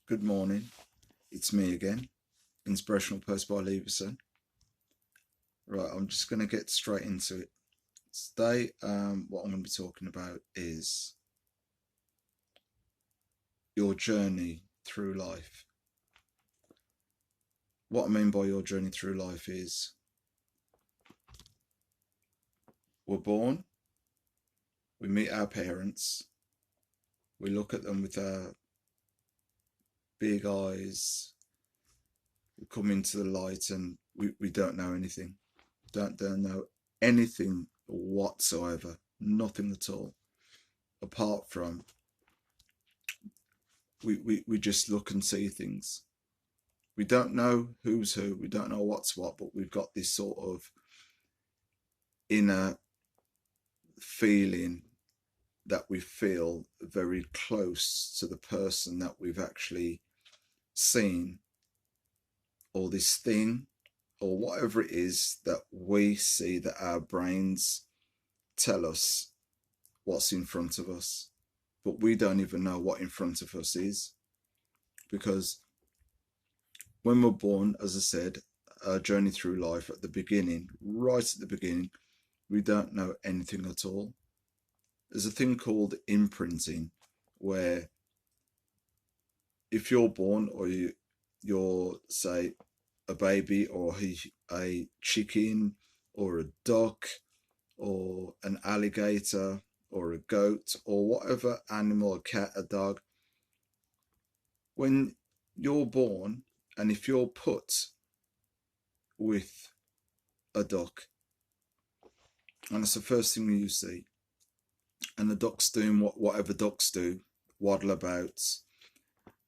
Good morning, it's me again, Inspirational Post by Leverson. Right, I'm just going to get straight into it. Today, what I'm going to be talking about is your journey through life. What I mean by your journey through life is we're born, we meet our parents, we look at them with our big eyes, we come into the light and we don't know anything. Don't know anything whatsoever, nothing at all, apart from we just look and see things. We don't know who's who, we don't know what's what, but we've got this sort of inner feeling that we feel very close to the person that we've actually seen, or this thing, or whatever it is that we see, that our brains tell us what's in front of us. But we don't even know what in front of us is, because when we're born, as I said, our journey through life at the beginning, right at the beginning, we don't know anything at all. There's a thing called imprinting, where if you're born, or you're say a baby, or a chicken, or a duck, or an alligator, or a goat, or whatever animal, a cat, a dog, when you're born, and if you're put with a duck, and it's the first thing you see, and the duck's doing whatever ducks do, waddle about,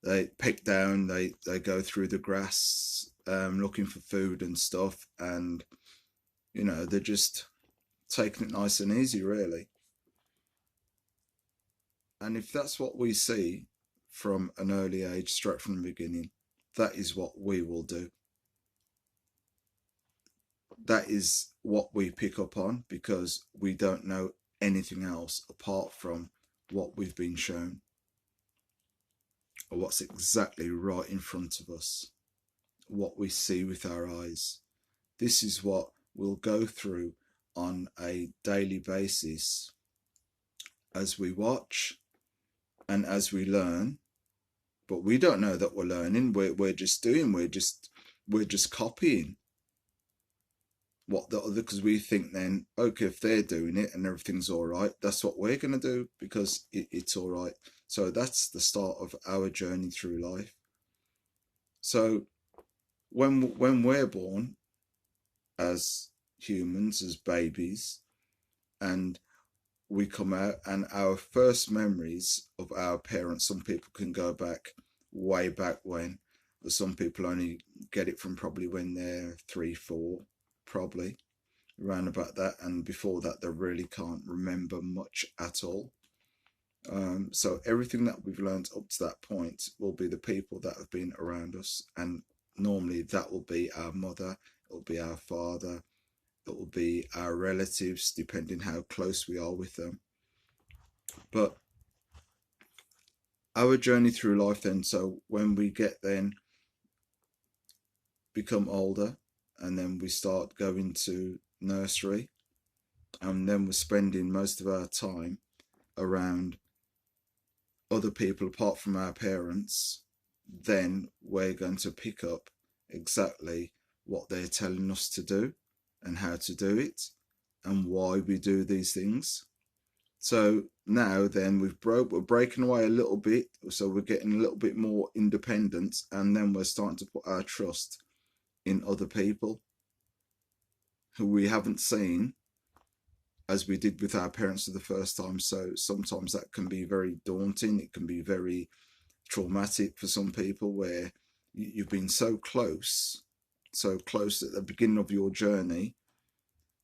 they pick down, they go through the grass, looking for food and stuff, and they're just taking it nice and easy, really. And if that's what we see from an early age, straight from the beginning, that is what we will do. That is what we pick up on, because we don't know anything else apart from what we've been shown, or what's exactly right in front of us, what we see with our eyes. This is what we'll go through on a daily basis as we watch and as we learn. But we don't know that we're learning. We're just doing. We're just copying what the other, because we think then, okay, if they're doing it and everything's all right, that's what we're going to do, because it's all right. So that's the start of our journey through life. So when we're born as humans, as babies, and we come out, and our first memories of our parents, some people can go back way back when, but some people only get it from probably when they're 3, 4, probably around about that, and before that they really can't remember much at all. So everything that we've learned up to that point will be the people that have been around us, and normally that will be our mother, it'll be our father, it will be our relatives, depending how close we are with them. But our journey through life then, so when we get then become older, and then we start going to nursery, and then we're spending most of our time around other people apart from our parents, then we're going to pick up exactly what they're telling us to do, and how to do it, and why we do these things. So now then we're breaking away a little bit, so we're getting a little bit more independent, and then we're starting to put our trust in other people who we haven't seen as we did with our parents for the first time. So sometimes that can be very daunting, it can be very traumatic for some people, where you've been so close at the beginning of your journey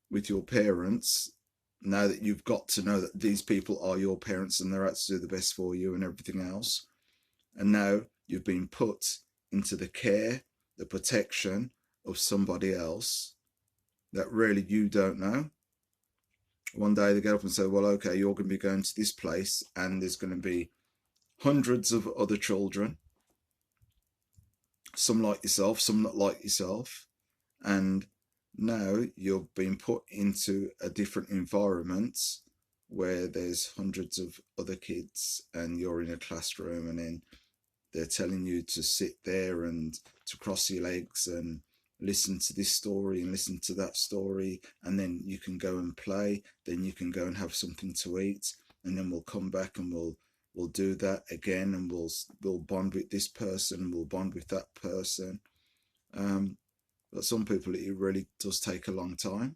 with your parents. Now that you've got to know that these people are your parents and they're out to do the best for you and everything else, and now you've been put into the care, the protection of somebody else that really you don't know. One day they get up and say, well, okay, you're going to be going to this place, and there's going to be hundreds of other children, some like yourself, some not like yourself, and now you're being put into a different environment where there's hundreds of other kids and you're in a classroom, and then they're telling you to sit there and to cross your legs and listen to this story and listen to that story, and then you can go and play, then you can go and have something to eat, and then we'll come back and we'll do that again, and we'll bond with this person, we'll bond with that person. But some people, it really does take a long time.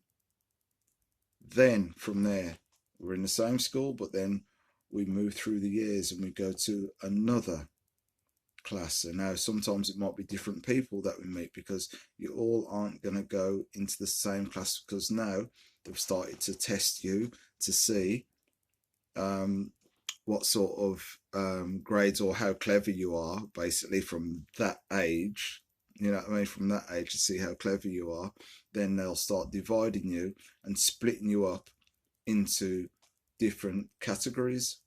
Then from there, we're in the same school, but then we move through the years and we go to another class. And now sometimes it might be different people that we meet, because you all aren't going to go into the same class, because now they've started to test you to see what sort of grades or how clever you are, basically from that age. You know what I mean? From that age, to see how clever you are. Then they'll start dividing you and splitting you up into different categories.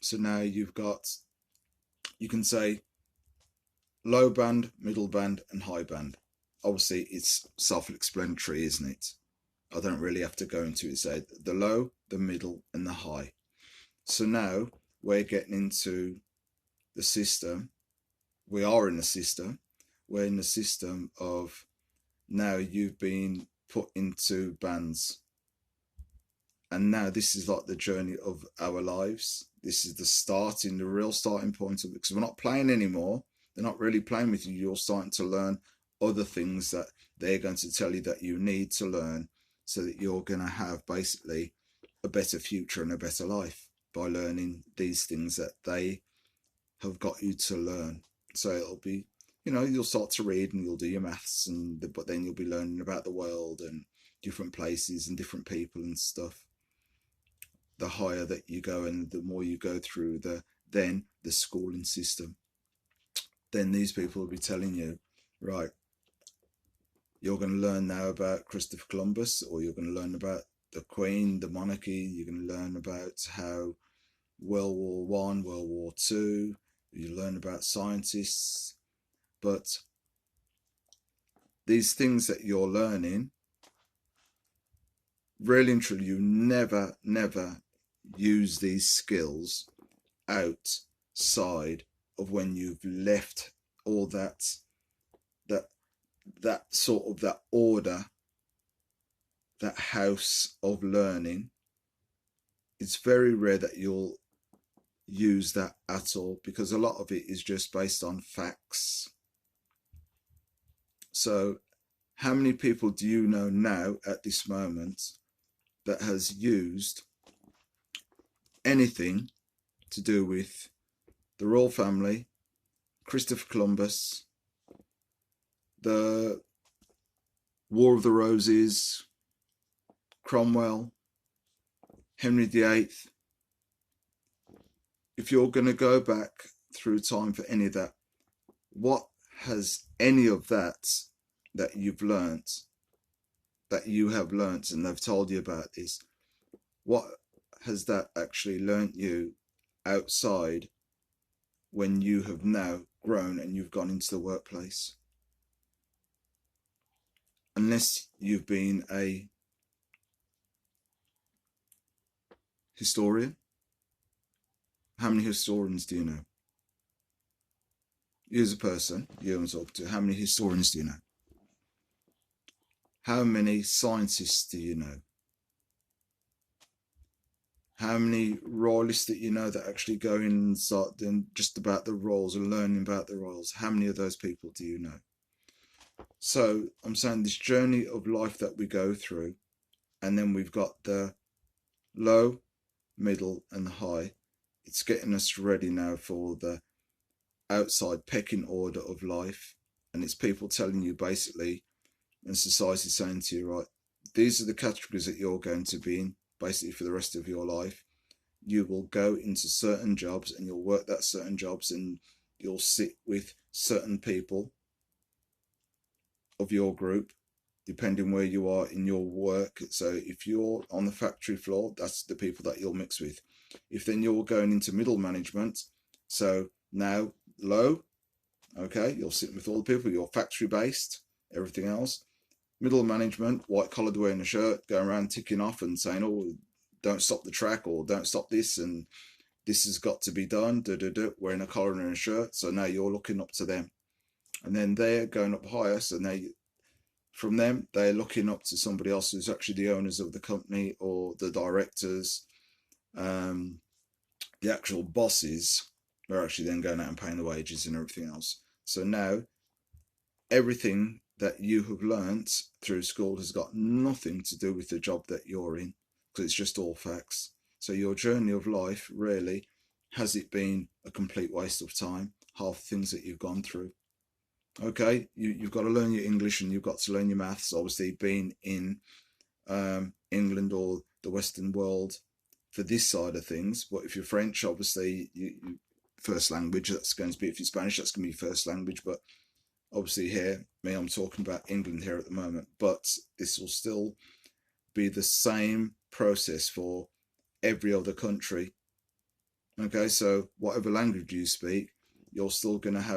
So now you've got, you can say low band, middle band, and high band. Obviously, it's self-explanatory, isn't it? I don't really have to go into it. Say the low, the middle, and the high. So now we're getting into the system. We are in the system. We're in the system of, now you've been put into bands. And now this is like the journey of our lives. This is the real starting point of it, because we're not playing anymore. They're not really playing with you. You're starting to learn other things that they're going to tell you that you need to learn, so that you're going to have basically a better future and a better life by learning these things that they have got you to learn. So it'll be, you'll start to read and you'll do your maths, but then you'll be learning about the world and different places and different people and stuff. The higher that you go and the more you go through the schooling system, then these people will be telling you, right, you're going to learn now about Christopher Columbus, or you're going to learn about the Queen, the monarchy, you're going to learn about how World War One, World War Two, you learn about scientists. But these things that you're learning, really and truly, you never use these skills outside of when you've left all that sort of that order, that house of learning. It's very rare that you'll use that at all, because a lot of it is just based on facts. So how many people do you know now at this moment that has used anything to do with the royal family, Christopher Columbus, the War of the Roses, Cromwell, Henry VIII? If you're going to go back through time for any of that, what has any of that you've learnt, that you have learnt and they've told you about this, what has that actually learnt you outside when you have now grown and you've gone into the workplace? Unless you've been a historian. How many historians do you know? You as a person, you and talk to, how many historians do you know? How many scientists do you know? How many royalists that you know that actually go in and start doing just about the royals and learning about the royals? How many of those people do you know? So I'm saying this journey of life that we go through, and then we've got the low, middle, and the high. It's getting us ready now for the outside pecking order of life. And it's people telling you basically, and society saying to you, right, these are the categories that you're going to be in basically for the rest of your life. You will go into certain jobs and you'll work that certain jobs, and you'll sit with certain people of your group, depending where you are in your work. So if you're on the factory floor, that's the people that you'll mix with. If then you're going into middle management, so now low, Okay, you're sitting with all the people, you're factory based, everything else. Middle management, white collared, wearing a shirt, going around ticking off and saying, oh, don't stop the track, or don't stop this, and this has got to be done, wearing a collar and a shirt. So now you're looking up to them. And then they're going up higher, so now from them, they're looking up to somebody else who's actually the owners of the company or the directors. The actual bosses are actually then going out and paying the wages and everything else. So now everything that you have learnt through school has got nothing to do with the job that you're in, because it's just all facts. So your journey of life, really, has it been a complete waste of time? Half the things that you've gone through. Okay, you've got to learn your English and you've got to learn your maths. Obviously, being in England or the Western world for this side of things. But if you're French, obviously, you first language, that's going to be. If you're Spanish, that's going to be first language. But obviously here, I'm talking about England here at the moment, but this will still be the same process for every other country. Okay, so whatever language you speak, you're still going to have